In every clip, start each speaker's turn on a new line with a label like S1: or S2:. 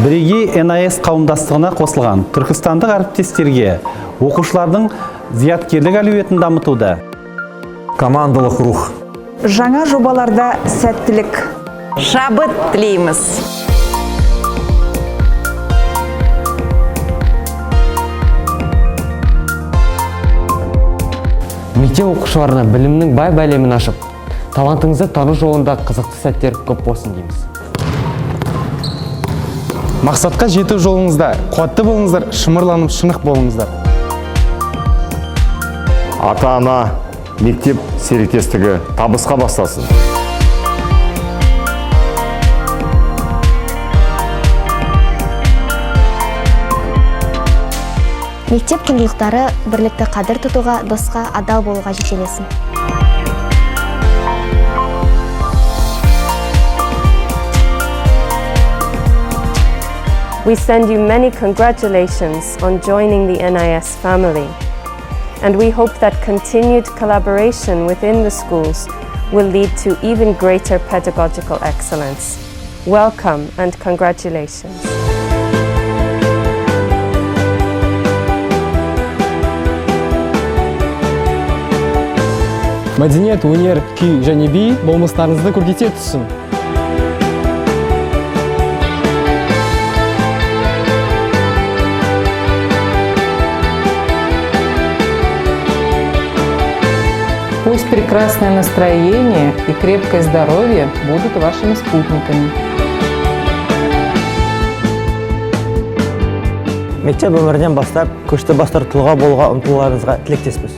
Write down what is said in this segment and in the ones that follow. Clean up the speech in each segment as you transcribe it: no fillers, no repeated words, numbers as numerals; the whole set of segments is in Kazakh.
S1: Бірегей НАС қауымдастығына қосылған түркістандық әріптестерге оқушылардың зияткерлік әлеуетін дамытуда
S2: командалық рух,
S3: жаңа жобаларда сәттілік,
S4: шабыт тілейміз.
S5: Мектеп оқушыларына білімнің бай әлемін ашып, талантыңызды тану жолында қызықты сәттер көп болсын дейміз.
S6: Мақсатқа жету жолыңызда қуатты болыңыздар, шымырланып шынық болыңыздар.
S2: ата-ана, мектеп серіктестігі табысқа бастасын.
S7: Мектеп құндылықтары бірлікті қадір тұтуға, досқа адал болуға жетелесін.
S8: We send you many congratulations on joining the NIS family, and we hope that continued collaboration within the schools will lead to even greater pedagogical excellence. Welcome and congratulations.
S6: Мәдениет, өнер, күй және би болмыстарыңызды көркейте түсін.
S9: Пусть прекрасное настроение и крепкое здоровье будут вашими спутниками.
S10: Мектеп өмірінен бастап, көшті бастар тұлға болуға ұмтылуларыңызға тілектеспіз.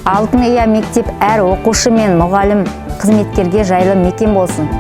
S7: Алтын Ұя мектеп әр оқушы мен мұғалім қызметкерге жайлы мекен болсын.